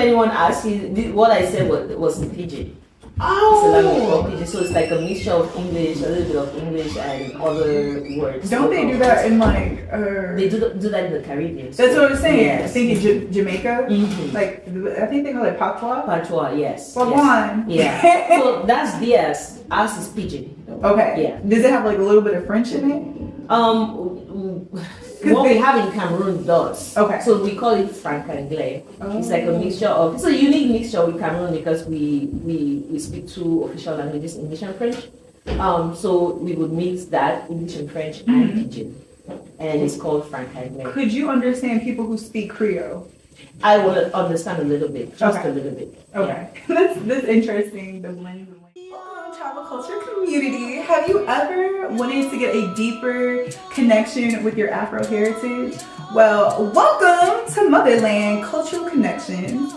anyone asks you, what I said was in Pidgin. Oh. It's a language called Pidgin, so it's like a mixture of English, a little bit of English, and other words. Don't they do that in like? They do that in the Caribbean. That's what I was saying. Yes. I think in Jamaica, Mm-hmm. like I think they call it patois. Patois, yes. Patois. Yes. Yeah. So that's theirs. Ours is Pidgin. Okay. Yeah. Does it have like a little bit of French in it? What we have in Cameroon does. Okay. So we call it franc-anglais. Oh. It's like a mixture of. It's a unique mixture with Cameroon because we speak two official languages, English and French. So we would mix that English and French and Pidgin, and it's called franc-anglais. Could you understand people who speak Creole? I will understand a little bit, just Okay. a little bit. Okay. That's interesting. The blends. Welcome, Travel Culture community. Have you ever wanted to get a deeper connection with your Afro heritage? Well, welcome to Motherland Cultural Connections,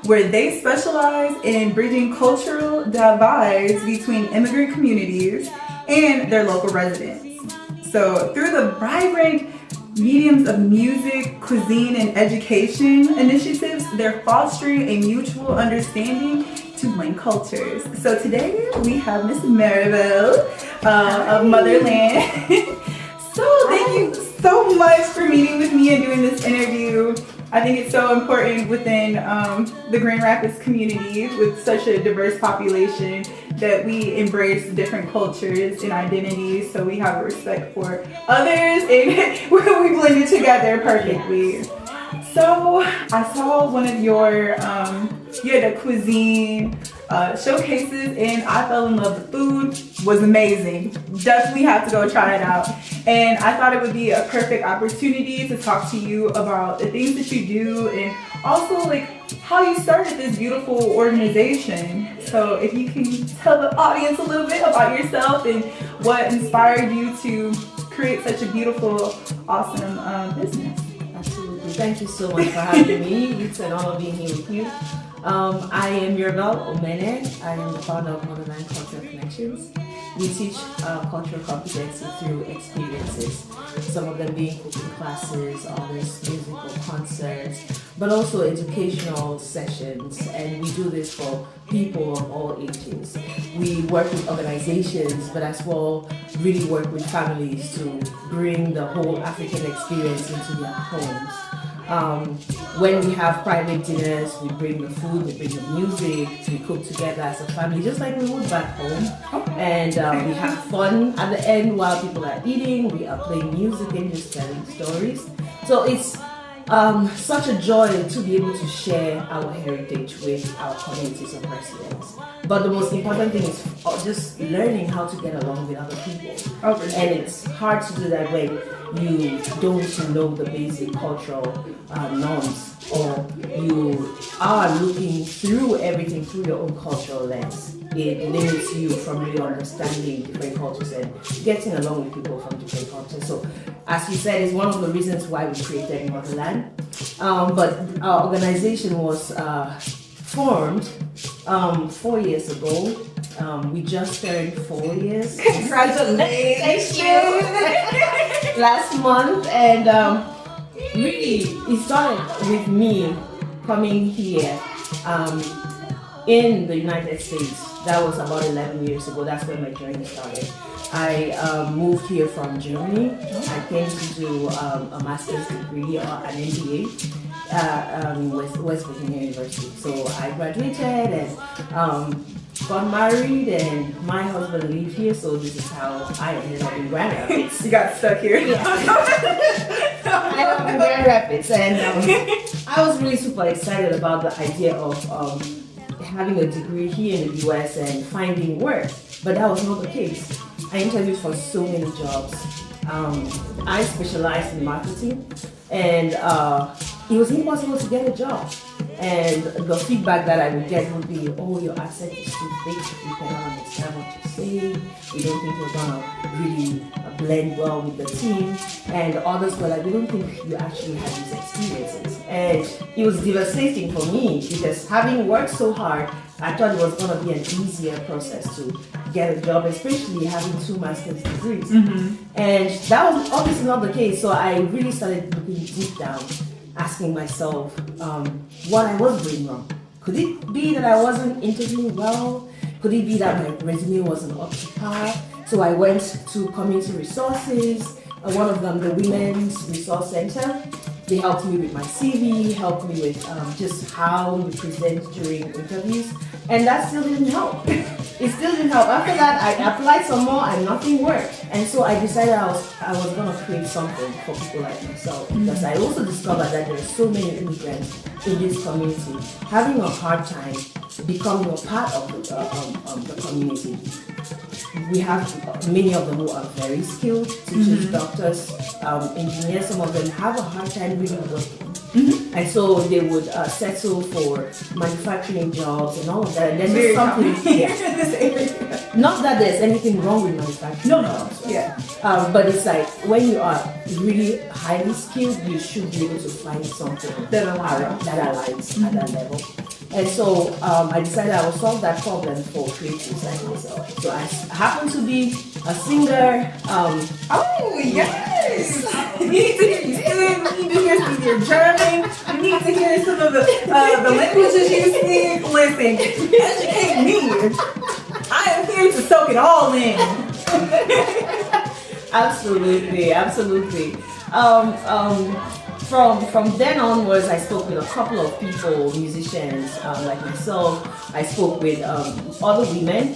where they specialize in bridging cultural divides between immigrant communities and their local residents. So through the vibrant mediums of music, cuisine, and education initiatives, they're fostering a mutual understanding to blend cultures. So today we have Miss Maribel of Motherland. So thank you so much for meeting with me and doing this interview. I think it's so important within the Grand Rapids community with such a diverse population that we embrace different cultures and identities, so we have a respect for others and we blend it together perfectly. So I saw one of your you had a cuisine showcases and I fell in love. The food was amazing. Definitely have to go try it out. And I thought it would be a perfect opportunity to talk to you about the things that you do and also like how you started this beautiful organization. So if you can tell the audience a little bit about yourself and what inspired you to create such a beautiful, awesome business. Absolutely. Thank you so much for having me. It's an honor being here with you. I am Mirabel Omene. I am the founder of Motherland Cultural Connections. We teach cultural competency through experiences, some of them being cooking classes, others musical concerts, but also educational sessions, and we do this for people of all ages. We work with organizations, but as well really work with families to bring the whole African experience into their homes. When we have private dinners, we bring the food, we bring the music, we cook together as a family, just like we would back home. And we have fun at the end while people are eating, we are playing music and just telling stories. So it's such a joy to be able to share our heritage with our communities of residents. But the most important thing is just learning how to get along with other people. And it's hard to do that when you don't know the basic cultural norms, or you are looking through everything through your own cultural lens. It limits you from really understanding different cultures and getting along with people from different cultures. So, as you said, it's one of the reasons why we created Motherland. But our organization was formed 4 years ago. We just turned 4 years. Congratulations! Last month, and really it started with me coming here in the United States. That was about 11 years ago. That's when my journey started. I moved here from Germany. I came to do a master's degree or an MBA with West Virginia University. So I graduated and got married, and my husband lived here, so this is how I ended up in Grand Rapids. You got stuck here? Yeah. I ended up in Grand Rapids, and I was really super excited about the idea of having a degree here in the US and finding work, but that was not the case. I interviewed for so many jobs. I specialized in marketing, and it was impossible to get a job. And the feedback that I would get would be, oh, your accent is too thick, we cannot understand what you're saying, we don't think you're gonna really blend well with the team. And others were like, we don't think you actually have these experiences. And it was devastating for me because having worked so hard, I thought it was gonna be an easier process to get a job, especially having 2 master's degrees. Mm-hmm. And that was obviously not the case, so I really started looking deep down asking myself what I was doing wrong. Could it be that I wasn't interviewing well? Could it be that my resume wasn't up to par? So I went to community resources, one of them, the Women's Resource Center. They helped me with my CV, helped me with just how you present during interviews, and that still didn't help. It still didn't help. After that, I applied some more and nothing worked. And so I decided I was going to create something for people like myself, because I also discovered that there are so many immigrants in this community having a hard time becoming a part of the community. We have many of them who are very skilled, teachers, doctors, engineers. Some of them have a hard time really working. And so they would settle for manufacturing jobs and all of that. And then there's something, in this area. not that there's anything wrong with manufacturing jobs, right? Yeah. But it's like when you are really highly skilled, you should be able to find something That aligns. at that level. And so I decided I would solve that problem for creatives like myself. So I happen to be a singer. Oh, yes! We need to hear you sing, we need to hear some of your German, we need to hear some of the languages you speak. Listen, educate me. I am here to soak it all in. Absolutely, absolutely. From then onwards, I spoke with a couple of people, musicians like myself. I spoke with other women,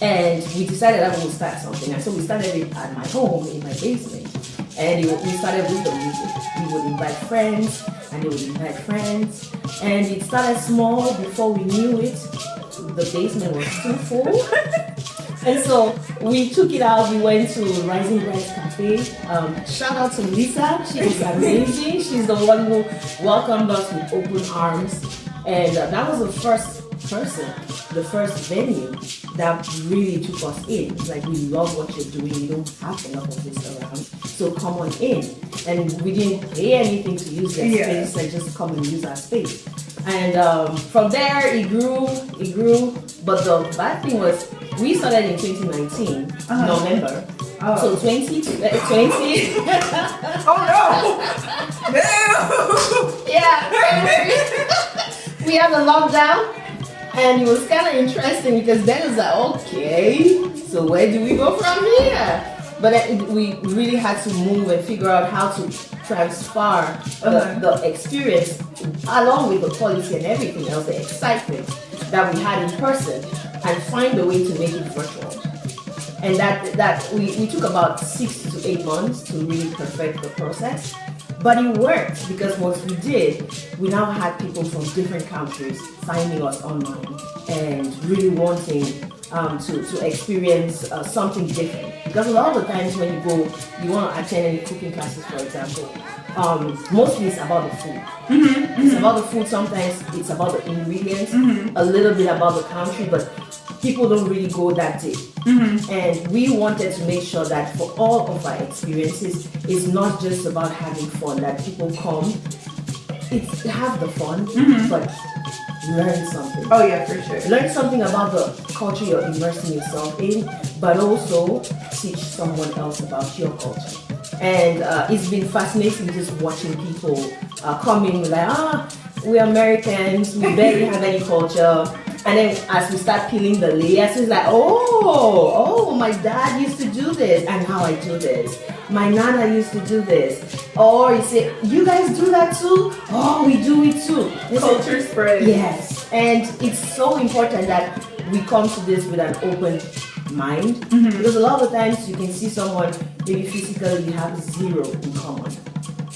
and we decided that we would start something. And so we started it at my home in my basement, and we started with the music. We would invite friends, and they would invite friends, and it started small. Before we knew it, the basement was too full. And so we took it out. We went to Rising Bright Cafe. Shout out to Lisa. She is amazing. She's the one who welcomed us with open arms. And that was the first venue that really took us in. It's like, we love what you're doing. We don't have enough of this around. So come on in. And we didn't pay anything to use their space. Like, just come and use our space. And from there, it grew. But the bad thing was, we started in 2019, November. So 20. Oh no! No! Yeah. We had a lockdown, and it was kind of interesting because then it's like, okay, so where do we go from here? But we really had to move and figure out how to transfer the experience along with the quality and everything else, the excitement that we had in person, and find a way to make it virtual. And that we took about 6 to 8 months to really perfect the process. But it worked, because once we did, we now had people from different countries finding us online and really wanting to experience something different. Because a lot of the times when you want to attend any cooking classes, for example, mostly it's about the food. It's about the food. Sometimes it's about the ingredients, a little bit about the country, but people don't really go that deep. And we wanted to make sure that for all of our experiences, it's not just about having fun, that people come, it's have the fun, but learn something. Oh yeah, for sure. Learn something about the culture you're immersing yourself in, but also teach someone else about your culture. And it's been fascinating just watching people come in like, we're Americans, we barely have any culture. And then as we start peeling the layers, it's like, oh, my dad used to do this, and how I do this. My nana used to do this. Or you say, you guys do that too? Oh, we do it too. Culture spread. Yes. And it's so important that we come to this with an open mind. Because a lot of the times you can see someone, maybe physically you have zero in common.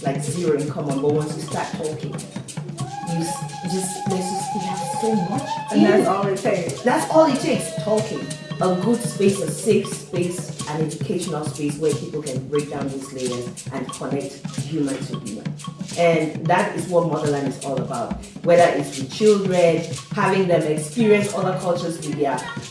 Like zero in common. But once you start talking, you have so much. And that's all it takes. That's all it takes, talking. A good space, a safe space, an educational space where people can break down these layers and connect human to human. And that is what Motherland is all about. Whether it's with children, having them experience other cultures with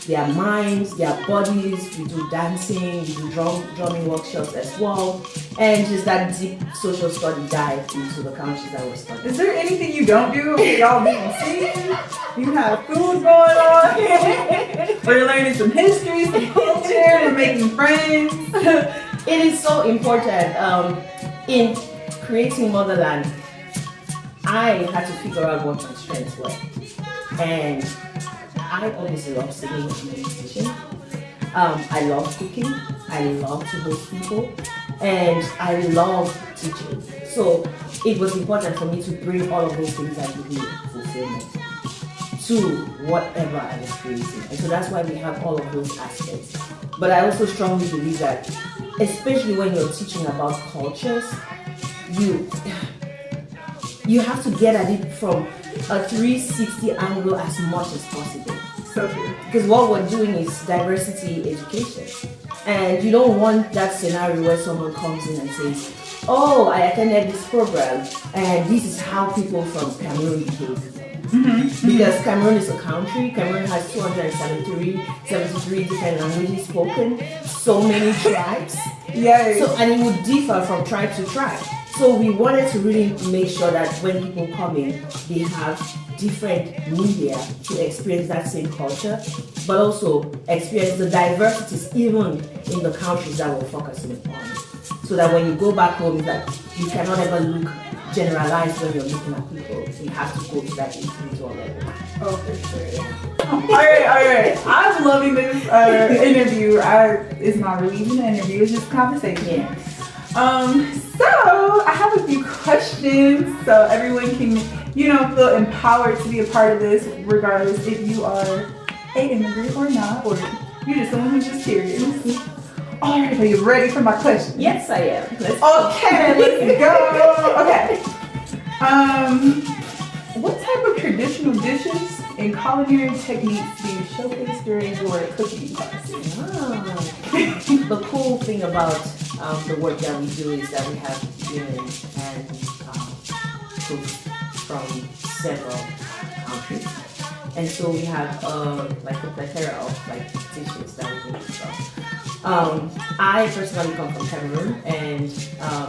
their minds, their bodies. We do dancing, we do drumming workshops as well. And just that deep social study dive into the countries that we're studying. Is there anything you don't do? Y'all being seen? You have food going on? We're learning some history, some culture, we're making friends. It is so important in creating Motherland. I had to figure out what my strengths were. And I obviously love singing and musician. I love cooking. I love to host people. And I love teaching. So it was important for me to bring all of those things that give me fulfillment to whatever I was creating. And so that's why we have all of those aspects. But I also strongly believe that, especially when you're teaching about cultures, you have to get at it from a 360 angle as much as possible. So true. Because what we're doing is diversity education. And you don't want that scenario where someone comes in and says, oh, I attended this program and this is how people from Cameroon behave. Because Cameroon is a country. Cameroon has 73 different languages spoken, so many tribes. Yes. So, and it would differ from tribe to tribe. So we wanted to really make sure that when people come in, they have different media to experience that same culture, but also experience the diversities even in the countries that we're focusing on. So that when you go back home, that you cannot ever look generalized when you're looking at people. You have to go to that individual level. Oh, for sure. All right. I'm loving this interview. It's not really even an interview, it's just conversation. Yeah. So I have a few questions so everyone can, feel empowered to be a part of this, regardless if you are an immigrant or not, or you're just someone who's just curious. All right, are you ready for my question? Yes, I am. Let's go. Okay. What type of traditional dishes and culinary techniques do you showcase during your cooking classes? The cool thing about the work that we do is that we have women and cooks from several countries. And so we have like a plethora of dishes that we can use from. I personally come from Cameroon, and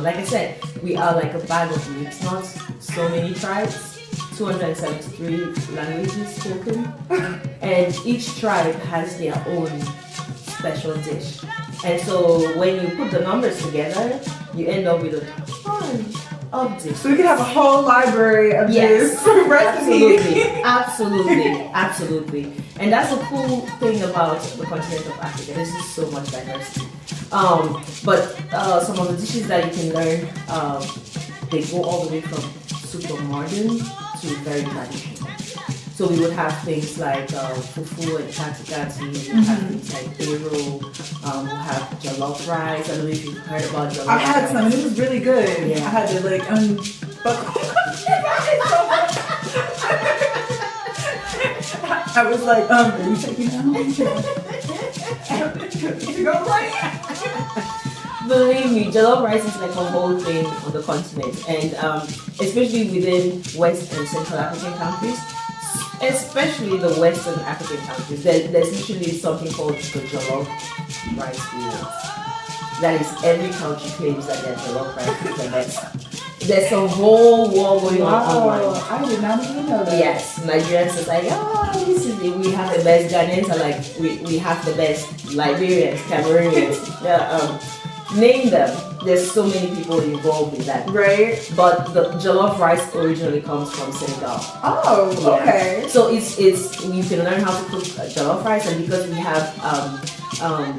like I said, we are like a bag of mixed nuts. So many tribes, 273 languages spoken, and each tribe has their own special dish. And so when you put the numbers together, you end up with a ton of dishes. So we could have a whole library of this recipe. Absolutely. And that's the cool thing about the continent of Africa. There's just so much diversity. But some of the dishes that you can learn, they go all the way from super modern to very traditional. So we would have things like fufu and katikati, we would have things like Afro, we'll have jollof rice. I don't know if you've heard about jollof rice. I had some, and it was really good. Yeah. I had to I was like, are you taking out? You go right. Believe me, jollof rice is like a whole thing on the continent, and especially within West and Central African countries. Especially the Western African countries, there's usually something called the jollof rice wars. That is, every country claims that their jollof rice is the best. There's a whole war going on online. I did not even know that. Yes, Nigerians are like, this is it. We have the best. Ghanaians are like, we have the best. Liberians, Cameroonians, name them. There's so many people involved in that. Right. But the jollof rice originally comes from Senegal. Oh, yeah. Okay. So it's you can learn how to cook jollof rice, and because we have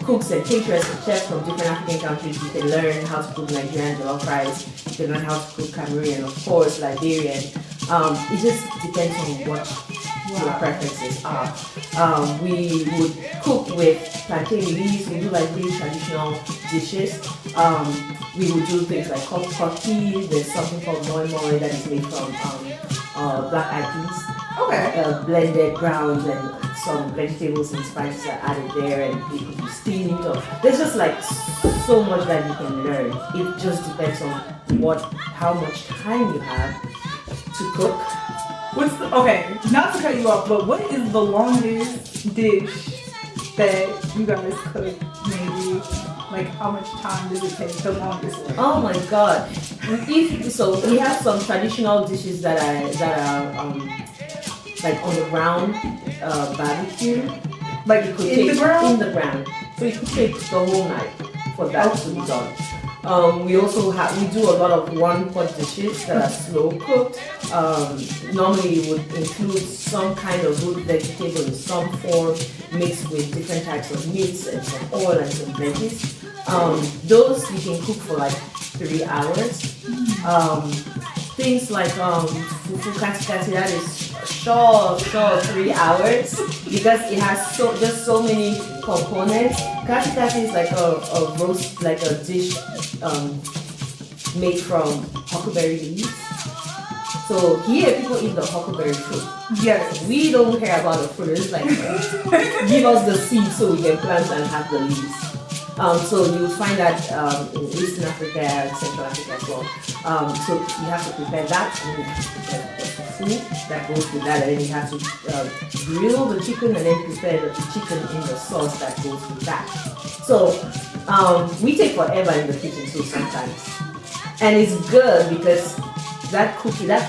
cooks and caterers and chefs from different African countries, you can learn how to cook Nigerian jollof rice. You can learn how to cook Cameroonian, of course, Liberian. It just depends on what your preferences are. We would cook with plantain leaves. We do like really traditional dishes. We would do things like koki. There's something called moi moi that is made from black eyed peas. Okay. Blended grounds and some vegetables and spices are added there, and you steam it up. There's just like so much that you can learn. It just depends on how much time you have to cook. Not to cut you off, but what is the longest dish that you guys cook? Maybe, like, how much time does it take? The longest one? Oh my God! So we have some traditional dishes that are like on the ground barbecue. Like it could in take the ground? in the ground. So it could take the whole night for that to be done. We also we do a lot of one pot dishes that are slow cooked. Normally it would include some kind of root vegetable in some form mixed with different types of meats and some oil and some veggies. Those you can cook for like 3 hours. Things like fufu katikati, that is short 3 hours because it has just so many components. Katikati is like a roast, like a dish made from huckleberry leaves. So here people eat the huckleberry fruit. Yes. We don't care about the fruit. It's like give us the seeds so we can plant and have the leaves. So you'll find that in Eastern Africa and Central Africa as well. So you have to prepare that, and you have to prepare the food that goes with that, and then you have to grill the chicken and then prepare the chicken in the sauce that goes with that. So we take forever in the kitchen too sometimes. And it's good because that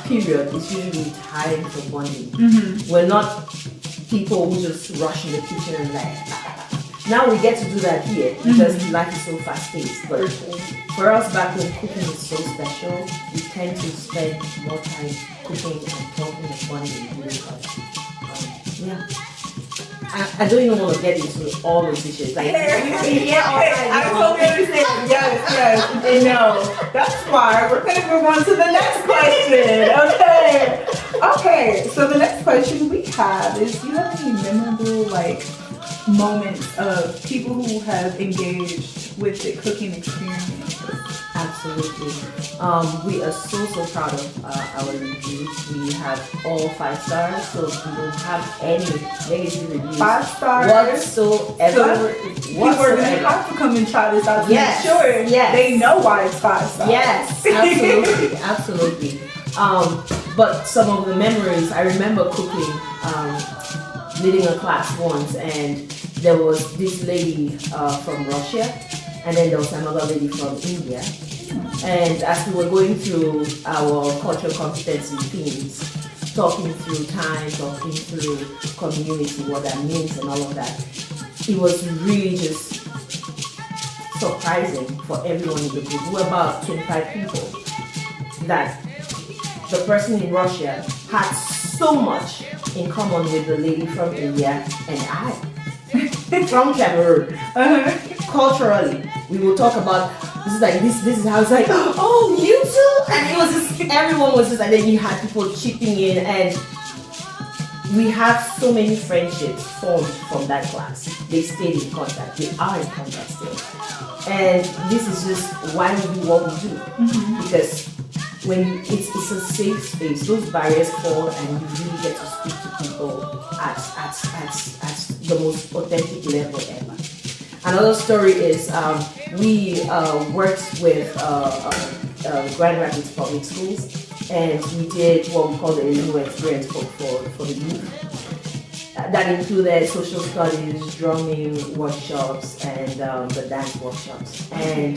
period is usually time for bonding. Mm-hmm. We're not people who just rush in the kitchen and like, now we get to do that here because life is so fast paced. But for us back home, cooking is so special. We tend to spend more time cooking and talking and bonding because, yeah. I don't even want to get into all the dishes. Like, I totally understand. Yes. No, that's why we're going to move on to the next question. Okay. So the next question we have is: do you have any memorable moments of people who have engaged with the cooking experience? Absolutely. We are so proud of our reviews. We have all 5 stars, so we don't have any negative reviews. 5 stars whatsoever. People are going to have to come and try this out to make sure they know why it's 5 stars. Yes, absolutely. But some of the memories, I remember cooking, leading a class once, and there was this lady from Russia, and then there was another lady from India. And as we were going through our cultural competency themes, talking through time, talking through community, what that means and all of that, it was really just surprising for everyone in the group. We were about 25 people, that the person in Russia had so much in common with the lady from India and I from Cameroon. Culturally, we will talk about this is how it's like, oh, you too, and it was just everyone was just, and then you had people chipping in, and we have so many friendships formed from that class. They stayed in contact. They are in contact still, and this is just why we do what we do, because when it's a safe space, those barriers fall, and you really get to speak to people at the most authentic level ever. Another story is we worked with Grand Rapids Public Schools, and we did what we call the Illuminate experience for the youth. That included social studies, drumming workshops, and the dance workshops. And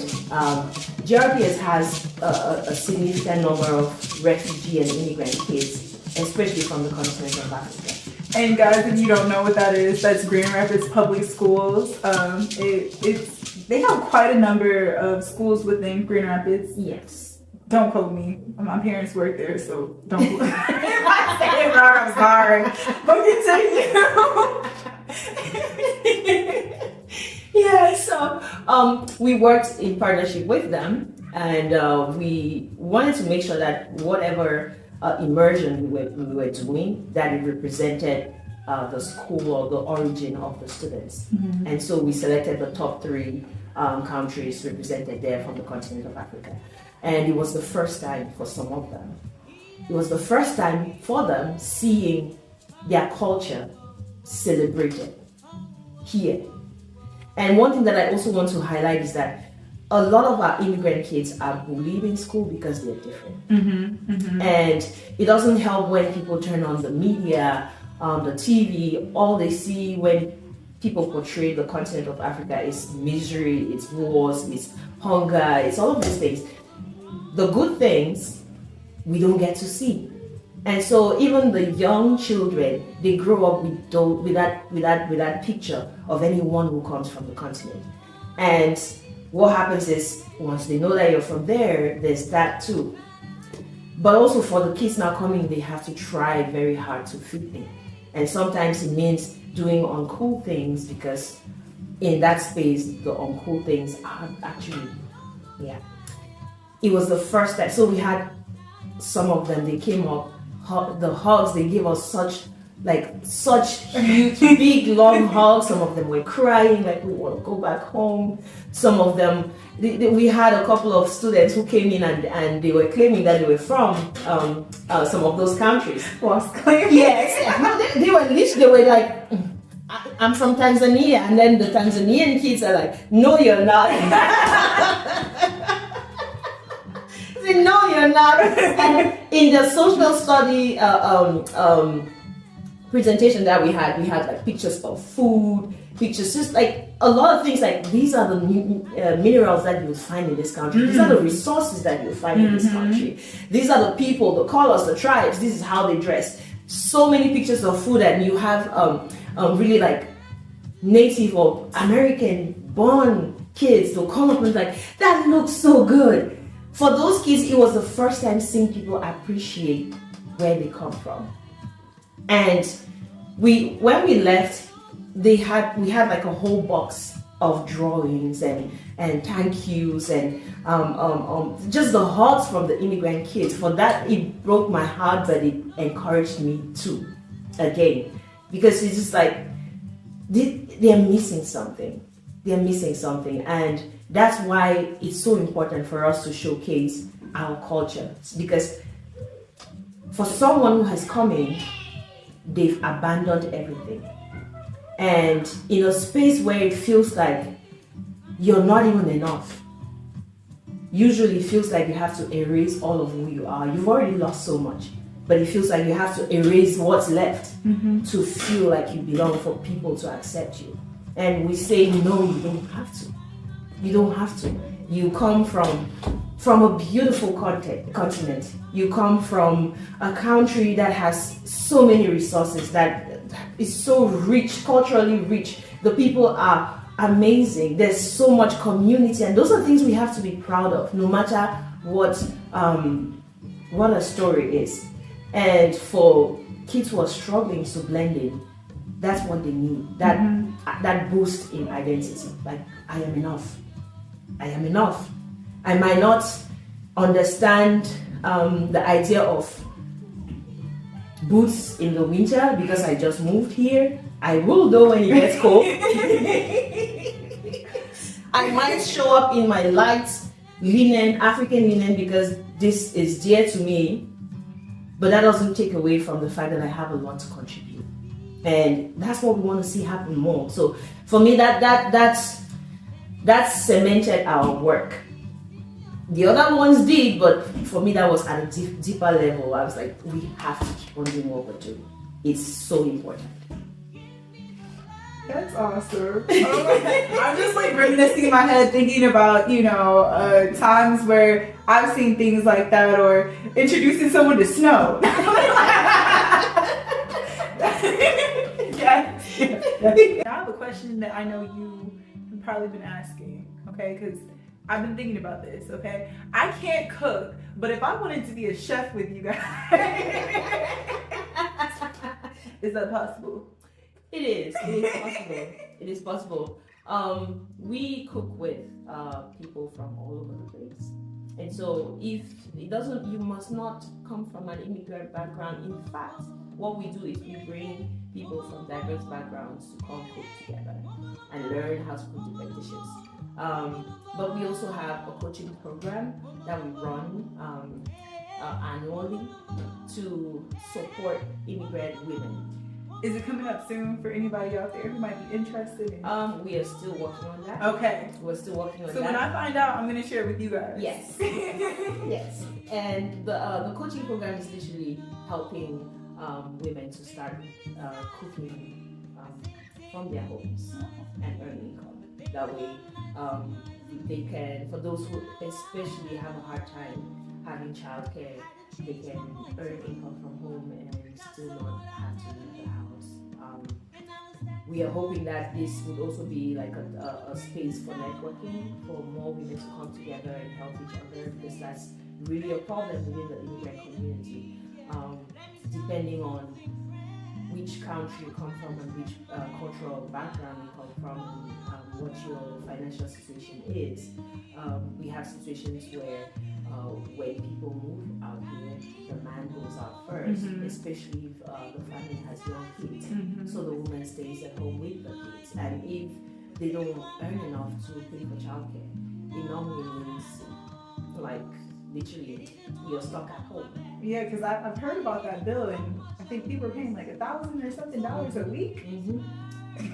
GRPS has a significant number of refugee and immigrant kids, especially from the continent of Africa. And guys, if you don't know what that is, that's Grand Rapids Public Schools. They have quite a number of schools within Grand Rapids. Yes. Don't quote me. My parents work there, so don't. If I say it wrong, I'm sorry. But continue. Yeah. So we worked in partnership with them, and we wanted to make sure that whatever immersion we were doing, that it represented the school or the origin of the students. And so we selected the top 3 countries represented there from the continent of Africa. And it was the first time for some of them. It was the first time for them seeing their culture celebrated here. And one thing that I also want to highlight is that a lot of our immigrant kids are bullied in school because they're different. And it doesn't help when people turn on the media, the TV, all they see when people portray the continent of Africa is misery, it's wars, it's hunger, it's all of these things. The good things we don't get to see. And so even the young children, they grow up with that picture of anyone who comes from the continent. And what happens is once they know that you're from there, there's that too. But also for the kids now coming, they have to try very hard to fit in. And sometimes it means doing uncool things because in that space, the uncool things are actually, yeah. It was the first time. So we had some of them, they came up, the hugs, they gave us such huge, big, long hugs. Some of them were crying, like we want to go back home. Some of them, we had a couple of students who came in and they were claiming that they were from some of those countries. Was claiming? Yes. No, they were like, I'm from Tanzania. And then the Tanzanian kids are like, no, you're not. No, you're not. And in the social study presentation that we had like pictures of food, pictures, just like a lot of things. Like these are the minerals that you'll find in this country. These are the resources that you'll find in this country. These are the people, the colors, the tribes. This is how they dress. So many pictures of food, and you have really like native or American born kids. They'll come up and like, that looks so good. For those kids, it was the first time seeing people appreciate where they come from. And when we left, we had like a whole box of drawings and thank yous and just the hugs from the immigrant kids. For that, it broke my heart, but it encouraged me too, again, because it's just like they're missing something. They're missing something, and that's why it's so important for us to showcase our culture. Because for someone who has come in, they've abandoned everything. And in a space where it feels like you're not even enough, usually it feels like you have to erase all of who you are. You've already lost so much, but it feels like you have to erase what's left to feel like you belong, for people to accept you. And we say, no, you don't have to. You don't have to. You come from a beautiful continent. You come from a country that has so many resources, that is so rich, culturally rich. The people are amazing. There's so much community, and those are things we have to be proud of, no matter what a story is. And for kids who are struggling to blend in, that's what they need. That boost in identity. Like, I am enough. I am enough. I might not understand the idea of boots in the winter because I just moved here. I will though when it gets cold. I might show up in my light linen, African linen, because this is dear to me. But that doesn't take away from the fact that I have a lot to contribute. And that's what we want to see happen more. So for me, that's cemented our work. The other ones did, but for me that was at a deeper level. I was like, we have to keep on doing what we're doing. It's so important. That's awesome. I'm just like reminiscing in my head, thinking about, times where I've seen things like that, or introducing someone to snow. Yes. I have a question that I know you've probably been asking, okay? Because I've been thinking about this, okay? I can't cook, but if I wanted to be a chef with you guys, is that possible? It is possible. It is possible. We cook with people from all over the place. And so if it doesn't, you must not come from an immigrant background. In fact, what we do is we bring people from diverse backgrounds to come cook together and learn how to cook different dishes. But we also have a coaching program that we run annually to support immigrant women. Is it coming up soon for anybody out there who might be interested in? We are still working on that. Okay. We're still working on that. So when I find out, I'm going to share it with you guys. Yes. Yes. And the coaching program is literally helping women to start cooking from their homes and earn income. That way, they can, for those who especially have a hard time having childcare, they can earn income from home and still not have to leave the house. we are hoping that this would also be like a space for networking, for more women to come together and help each other, because that's really a problem within the immigrant community. Depending on which country you come from and which cultural background you come from, and what your financial situation is, we have situations where when people move out here, the man goes out first, especially if the family has young kids. So the woman stays at home with the kids. And if they don't earn enough to pay for childcare, it normally means, like, literally, you're stuck at home. Yeah, because I've heard about that bill, and I think people are paying like $1,000 or something a week.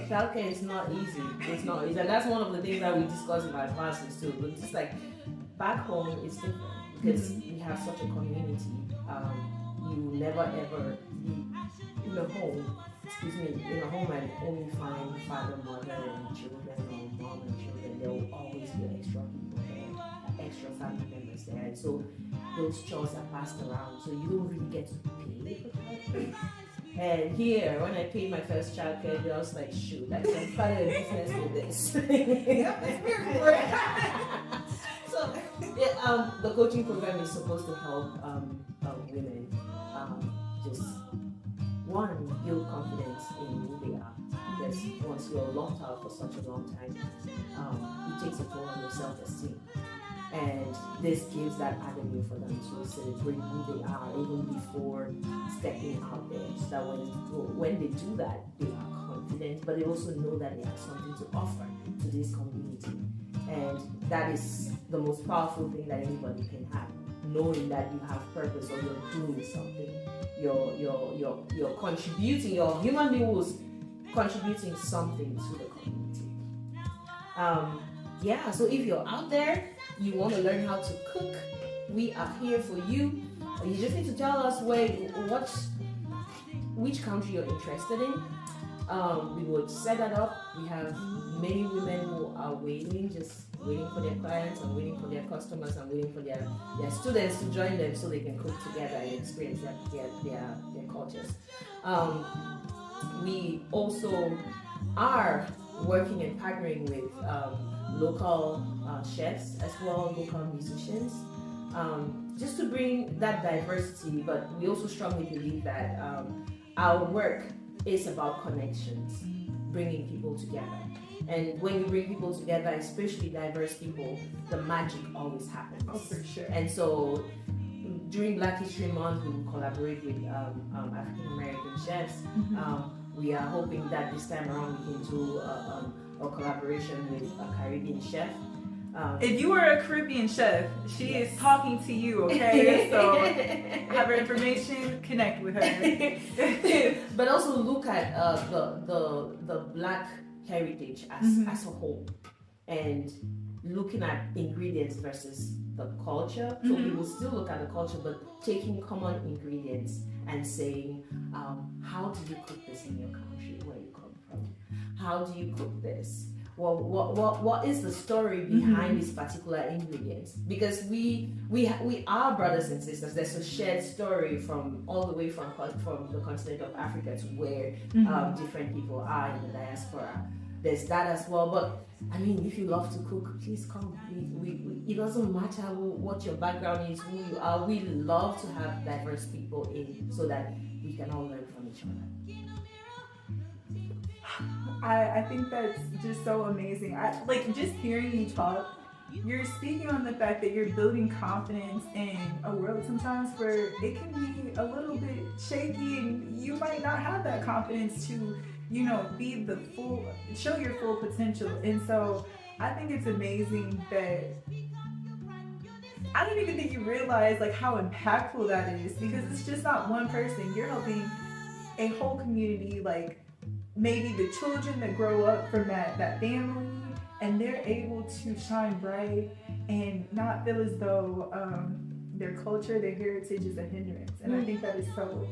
Childcare is not easy. It's not easy. And that's one of the things that we discuss in our classes too. But it's like, back home it's different because we have such a community. You never ever be in a home, in a home and only find father, mother, and children, or mom and children. There will always be extra people there, extra family members there. And so those chores are passed around, so you don't really get to pay for childcare. And here, when I paid my first childcare bill, I was like, shoot, I can start a business with this. So, yeah, the coaching program is supposed to help women just, one, build confidence in who they are. Because once you're locked out for such a long time, it takes a toll on your self-esteem. And this gives that avenue for them to celebrate who they are even before stepping out there. So that when they do that, they are confident, but they also know that they have something to offer to this community. And that is the most powerful thing that anybody can have, knowing that you have purpose or you're doing something. You're contributing, your human being was contributing something to the community. So if you're out there, you want to learn how to cook, we are here for you. You just need to tell us which country you're interested in. We would set that up. We have many women who are waiting for their clients and waiting for their customers and waiting for their students to join them so they can cook together and experience their cultures. We also are working and partnering with local chefs as well, local musicians, just to bring that diversity. But we also strongly believe that our work is about connections, bringing people together. And when you bring people together, especially diverse people, the magic always happens. Oh, for sure. And so during Black History Month, we will collaborate with African American chefs. We are hoping that this time around we can do a collaboration with a Caribbean chef. If you are a Caribbean chef, she is talking to you, okay? So have her information, connect with her. But also look at the Black heritage as a whole, and looking at ingredients versus the culture. So we will still look at the culture, but taking common ingredients and saying, how do you cook this in your country where you come from? How do you cook this? Well, what is the story behind these particular ingredients? Because we are brothers and sisters. There's a shared story from all the way from the continent of Africa to where different people are in the diaspora. There's that as well. But I mean, if you love to cook, please come. It doesn't matter what your background is, who you are. We love to have diverse people in so that we can all learn from each other. I think that's just so amazing. Just hearing you talk, you're speaking on the fact that you're building confidence in a world sometimes where it can be a little bit shaky and you might not have that confidence to, be show your full potential. And so I think it's amazing that I don't even think you realize how impactful that is, because it's just not one person. You're helping a whole community, maybe the children that grow up from that family, and they're able to shine bright and not feel as though their culture, their heritage is a hindrance. And I think that is so,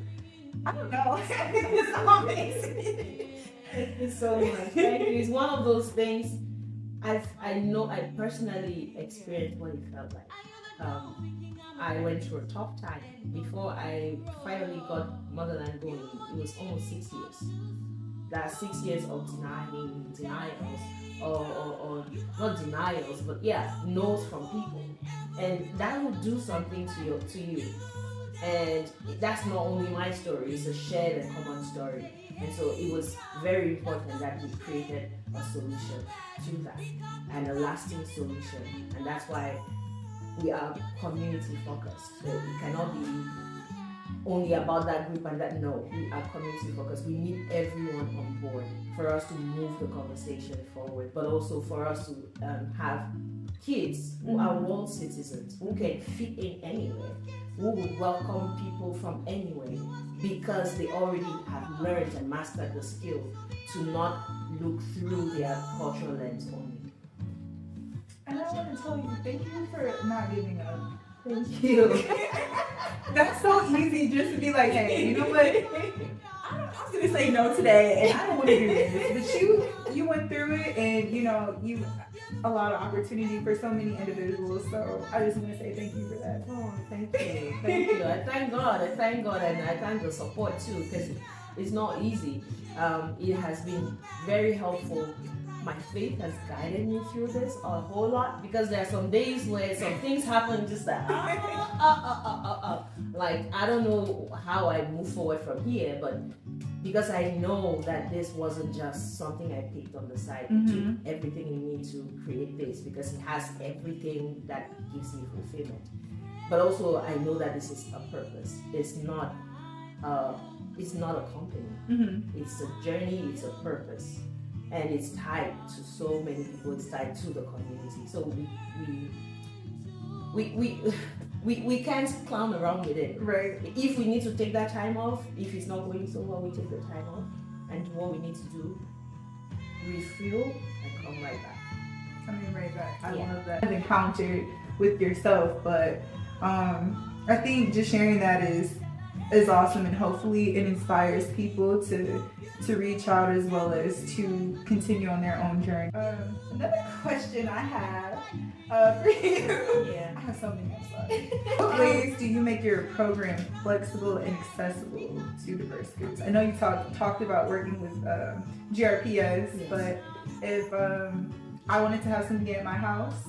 I don't know, it's so amazing. Thank you so much. Thank you. It's one of those things I know I personally experienced what it felt like. I went through a tough time. Before I finally got Motherland going, it was almost 6 years that 6 years of denials, or not denials, but yeah, no's from people, and that will do something to you. And that's not only my story; it's a shared and common story. And so it was very important that we created a solution to that, and a lasting solution. And that's why we are community focused. So it cannot be only about that group and that. No, we are community focused. We need everyone on board for us to move the conversation forward, but also for us to have kids who are world citizens, who can fit in anywhere, who will welcome people from anywhere, because they already have learned and mastered the skill to not look through their cultural lens only. And I want to tell you, thank you for not giving up. Thank you. That's so easy, just to be like, hey, you know what? I'm gonna say no today, and I don't want to do this. But you went through it, and you a lot of opportunity for so many individuals. So I just want to say thank you for that. Oh, thank you, thank you. I thank God, and I thank the support too, because it's not easy. It has been very helpful. My faith has guided me through this a whole lot, because there are some days where some things happen just like like I don't know how I move forward from here, but because I know that this wasn't just something I picked on the side. It took everything in me to create this, because it has everything that gives me fulfillment. But also I know that this is a purpose. It's not a company. It's a journey. It's a purpose. And it's tied to so many people. It's tied to the community. So we can't clown around with it. Right. If we need to take that time off, if it's not going so well, we take the time off and do what we need to do. Refuel and come right back. Coming right back. I love that. I've encountered with yourself, but I think just sharing that is awesome, and hopefully it inspires people to reach out as well as to continue on their own journey. Another question I have for you. Yeah. I have so many. I'm sorry. What ways do you make your program flexible and accessible to diverse groups? I know you talked about working with GRPS, yes. But if I wanted to have something at my house,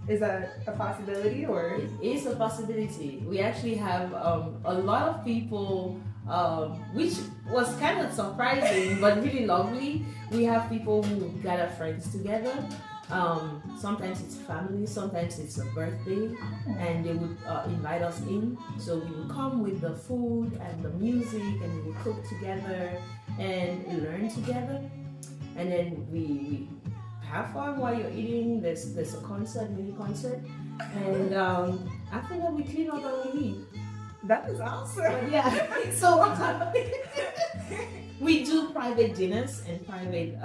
is that a possibility, or? It is a possibility. We actually have a lot of people, which was kind of surprising but really lovely. We have people who gather friends together. Sometimes it's family, sometimes it's a birthday, and they would invite us in. So we would come with the food and the music, and we would cook together and learn together. And then we have fun while you're eating. There's a mini concert, and after that we clean up and we leave. That is awesome. But yeah, so we do private dinners and private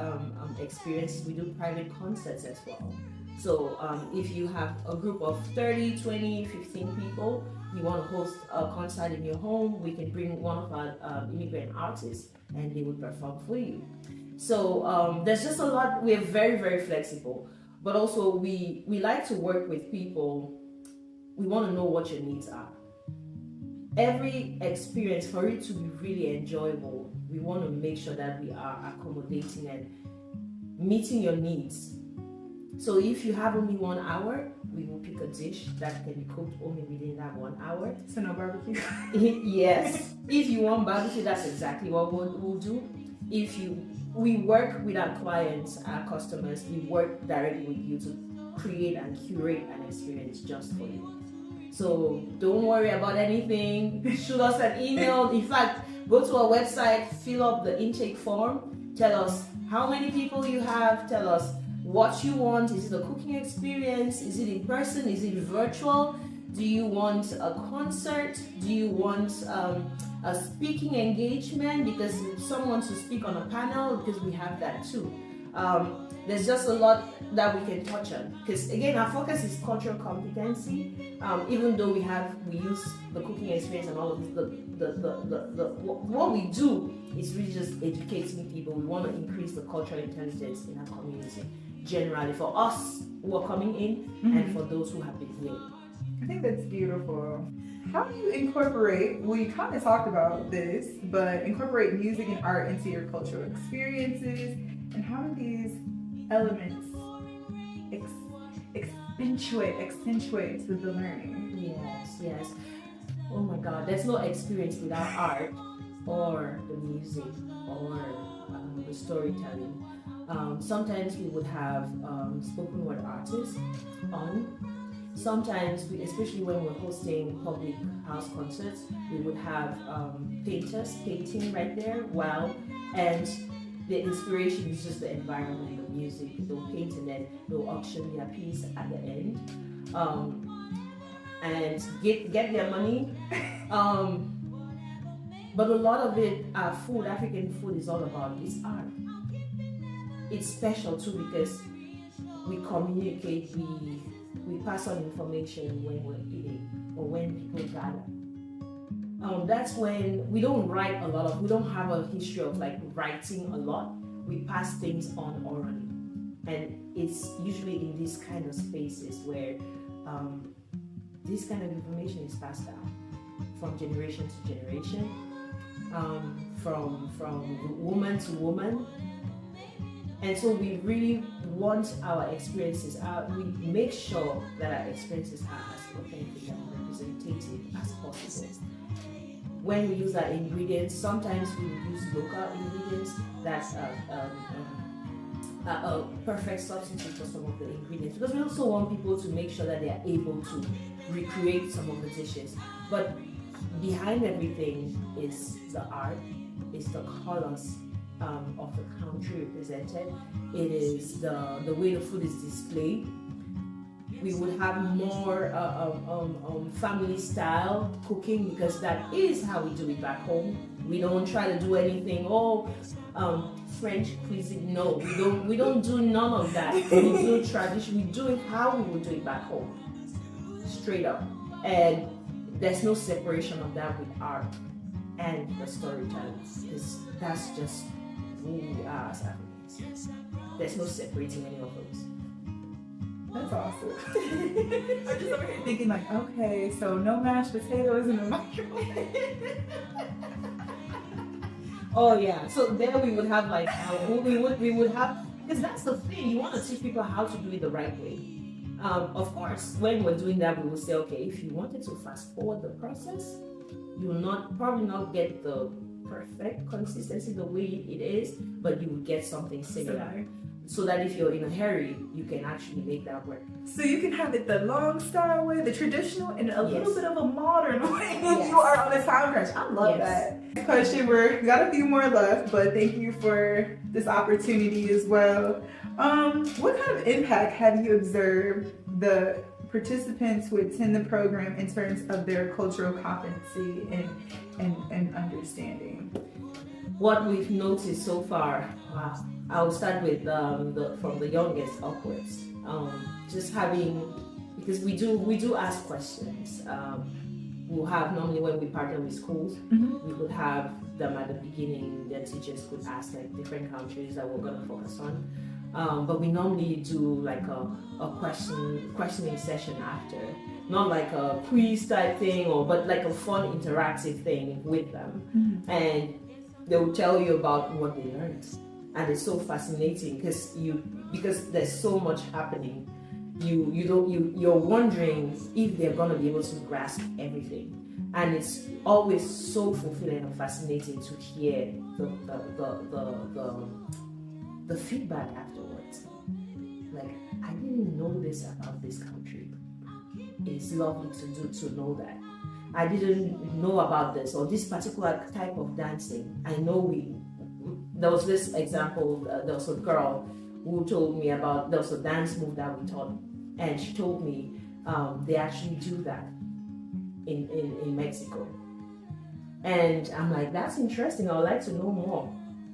experiences. We do private concerts as well. So if you have a group of 30, 20, 15 people, you want to host a concert in your home, we can bring one of our immigrant artists and they would perform for you. So there's just a lot. We're very, very flexible, but also we like to work with people. We want to know what your needs are. Every experience, for it to be really enjoyable, we want to make sure that we are accommodating and meeting your needs. So if you have only 1 hour, we will pick a dish that can be cooked only within that 1 hour. So no barbecue? Yes. If you want barbecue, that's exactly what we'll do. We work with our clients, our customers, we work directly with you to create and curate an experience just for you. So don't worry about anything. Shoot us an email. In fact, go to our website, fill up the intake form, tell us how many people you have, tell us what you want. Is it a cooking experience? Is it in person? Is it virtual? Do you want a concert? Do you want a speaking engagement? Because someone wants to speak on a panel, because we have that too. There's just a lot that we can touch on. Because again, our focus is cultural competency. Even though we use the cooking experience and all of this, what we do is really just educating people. We want to increase the cultural intelligence in our community, generally for us who are coming in and for those who have been here. I think that's beautiful. how do you incorporate, we kind of talked about this, but incorporate music and art into your cultural experiences, and how do these elements accentuate the learning? Yes. Oh my God, there's no experience without art or the music or the storytelling. Sometimes we would have spoken word artists on. Sometimes, especially when we're hosting public house concerts, we would have painters painting right there. Wow. And the inspiration is just the environment, the music. They'll paint and then they'll auction their piece at the end. And get their money. But a lot of it, food, African food is all about is art. It's special too because we communicate, we pass on information when we're eating or when people gather. That's when we don't write a lot we don't have a history of like writing a lot. We pass things on orally. And it's usually in these kind of spaces where this kind of information is passed down from generation to generation, from woman to woman. And so we really want our experiences out. We make sure that our experiences are as authentic and representative as possible. When we use our ingredients, sometimes we use local ingredients that's a perfect substitute for some of the ingredients, because we also want people to make sure that they are able to recreate some of the dishes. But behind everything is the art, is the colors of the country represented. It is the way the food is displayed. We would have more family style cooking because that is how we do it back home. We don't try to do anything. French cuisine. No, we don't do none of that. We do tradition. We do it how we would do it back home, straight up. And there's no separation of that with art and the storytelling. That's just who we are as Africans. There's no separating any of those. That's awesome. I'm just over here thinking like, okay, so no mashed potatoes in the microwave. Oh yeah. So there we would have like we would have, because that's the thing. You want to teach people how to do it the right way. Of course, when we're doing that, we will say, okay, if you wanted to fast forward the process, you will probably not get the perfect consistency the way it is, but you will get something similar. So that if you're in a hurry, you can actually make that work. So you can have it the long style way, the traditional, and a little bit of a modern way. Yes. You are on a time crunch. I love that. Question, we got a few more left, but thank you for this opportunity as well. What kind of impact have you observed the participants who attend the program in terms of their cultural competency and understanding? What we've noticed so far, wow. I'll start with from the youngest upwards. Just having, because we do ask questions. We'll have, normally when we partner with schools, we would have them at the beginning. Their teachers could ask like different countries that we're going to focus on. But we normally do like a questioning session after, not like a quiz type thing, but like a fun interactive thing with them, and they will tell you about what they learned. And it's so fascinating because there's so much happening. You're wondering if they're gonna be able to grasp everything, and it's always so fulfilling and fascinating to hear the feedback afterwards. Like, I didn't know this about this country. It's lovely to know that. I didn't know about this or this particular type of dancing. I know there was this example, there was a girl who told me about, there was a dance move that we taught, and she told me they actually do that in Mexico. And I'm like, that's interesting, I would like to know more.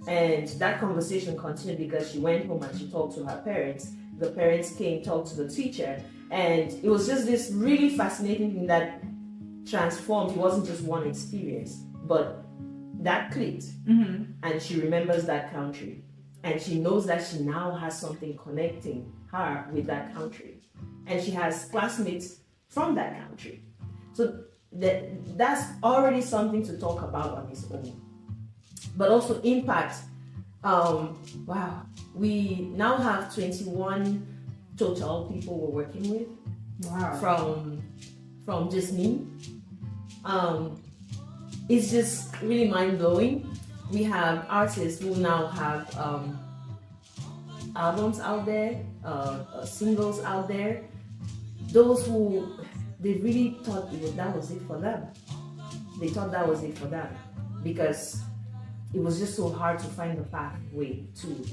And that conversation continued because she went home and she talked to her parents. The parents came, talked to the teacher, and it was just this really fascinating thing that transformed. It wasn't just one experience, but that clicked, and she remembers that country, and she knows that she now has something connecting her with that country, and she has classmates from that country. So that's already something to talk about on its own. But also impact. Wow, we now have 21 total people we're working with. Wow. From just me. It's just really mind blowing. We have artists who now have albums out there, singles out there. Those who they really thought that was it for them. They thought that was it for them because it was just so hard to find the pathway to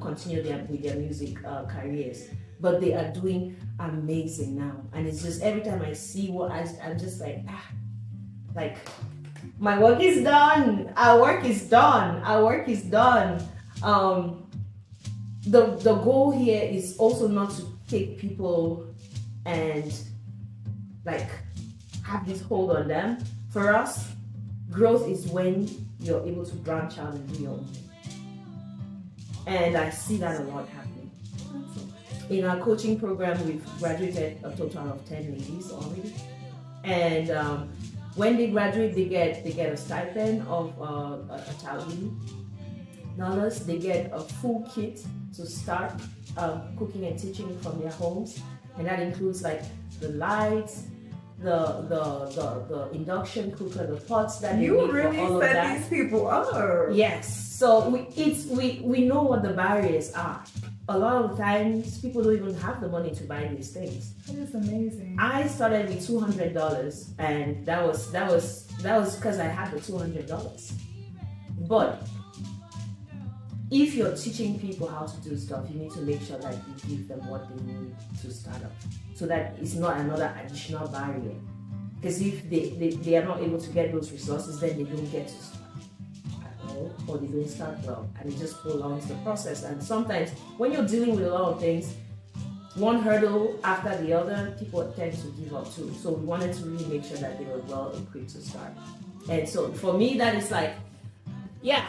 continue with their music careers. But they are doing amazing now, and it's just every time I see I'm just like my work is done. Our work is done. Our work is done. The goal here is also not to take people and like have this hold on them. For us, growth is when you're able to branch out and do your own thing. And I see that a lot happening. In our coaching program, we've graduated a total of 10 ladies already. And when they graduate, they get a stipend of $1,000. They get a full kit to start cooking and teaching from their homes, and that includes like the lights, the induction cooker, the pots that they need really for all of set that. these people up. Yes, so we know what the barriers are. A lot of times people don't even have the money to buy these things. That is amazing. I started with $200, and that was because I had the $200. But if you're teaching people how to do stuff, you need to make sure that you give them what they need to start up, so that it's not another additional barrier. Because if they are not able to get those resources, then they don't get to start at all, or they don't start well, and it just prolongs the process. And sometimes when you're dealing with a lot of things, one hurdle after the other, people tend to give up too. So we wanted to really make sure that they were well equipped to start. And so for me, that is like, yeah.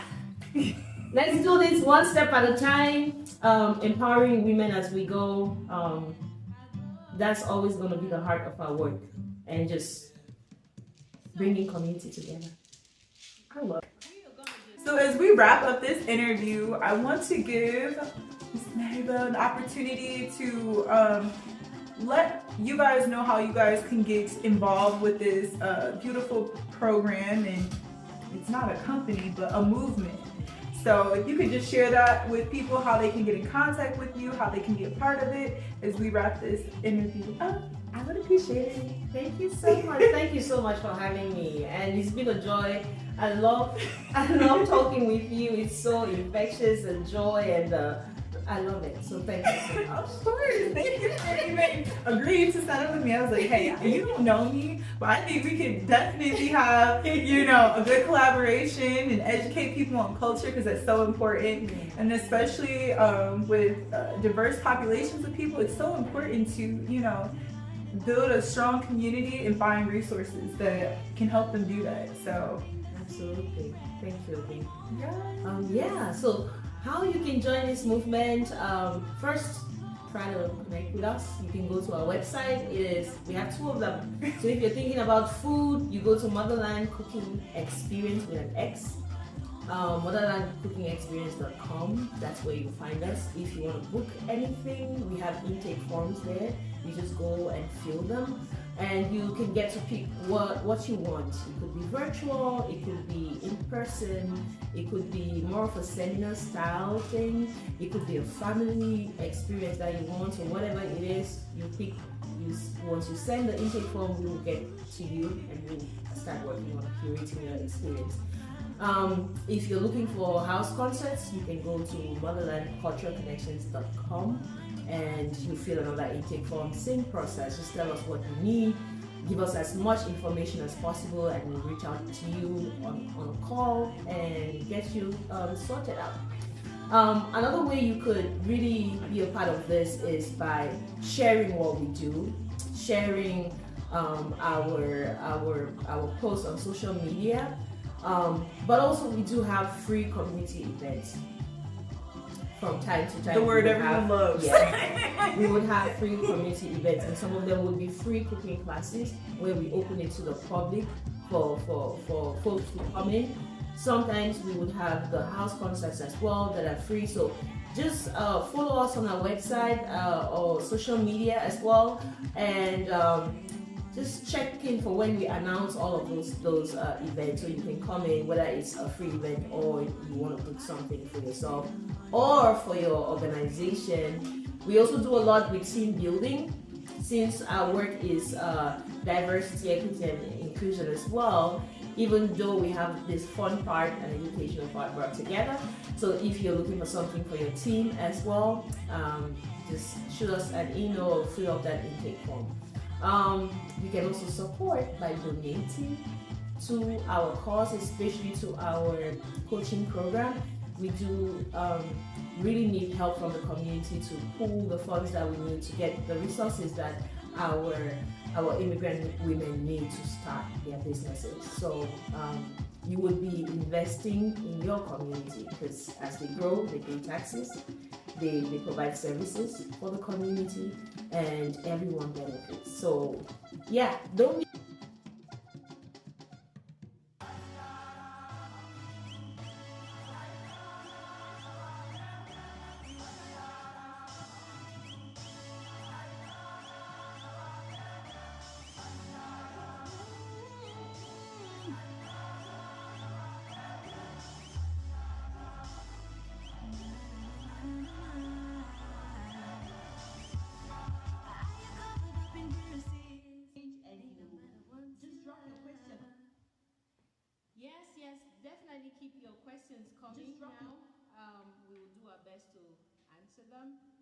Let's do this one step at a time, empowering women as we go. That's always going to be the heart of our work, and just bringing community together. I love it. So as we wrap up this interview, I want to give Ms. Maribel an opportunity to let you guys know how you guys can get involved with this beautiful program. And it's not a company, but a movement. So if you could just share that with people, how they can get in contact with you, how they can be a part of it as we wrap this interview up. I would appreciate it. Thank you so much. Thank you so much for having me. And it's been a joy. I love talking with you. It's so infectious and joy, and I love it. So thank you so much. Of course. Thank you for even agreeing to sign up with me. I was like, hey, you don't know me, but I think we could definitely have, a good collaboration and educate people on culture, because that's so important. And especially with diverse populations of people, it's so important to, build a strong community and find resources that can help them do that. So absolutely. Thank you. yeah. So how you can join this movement? First, try to connect with us. You can go to our website. We have two of them. So if you're thinking about food, you go to Motherland Cooking Experience with an X. MotherlandCookingExperience.com. That's where you'll find us. If you want to book anything, we have intake forms there. You just go and fill them, and you can get to pick what you want. It could be virtual, it could be in person, it could be more of a seminar style thing, it could be a family experience that you want, or whatever it is, you pick. Once you send the intake form, we will get to you and we'll start working on curating your experience. If you're looking for house concerts, you can go to motherlandculturalconnections.com and you fill another intake form. Same process. Just tell us what you need, give us as much information as possible, and we'll reach out to you on a call and get you sorted out. Another way you could really be a part of this is by sharing what we do, sharing our posts on social media. But also we do have free community events. from time to time. The word everyone loves. Yeah, we would have free community events, and some of them would be free cooking classes where we open it to the public for folks to come in. Sometimes we would have the house concerts as well that are free. So just follow us on our website or social media as well, and just check in for when we announce all of those events, so you can come in, whether it's a free event or you want to book something for yourself or for your organization. We also do a lot with team building, since our work is diversity, equity, and inclusion as well. Even though we have this fun part and educational part brought together. So if you're looking for something for your team as well, just shoot us an email or fill up that intake form. You can also support by donating to our cause, especially to our coaching program. We do really need help from the community to pool the funds that we need to get the resources that our immigrant women need to start their businesses. So you would be investing in your community, because as they grow, they pay taxes, they provide services for the community, and everyone benefits. So yeah, don't be Yes, yes, definitely keep your questions coming now. We will do our best to answer them.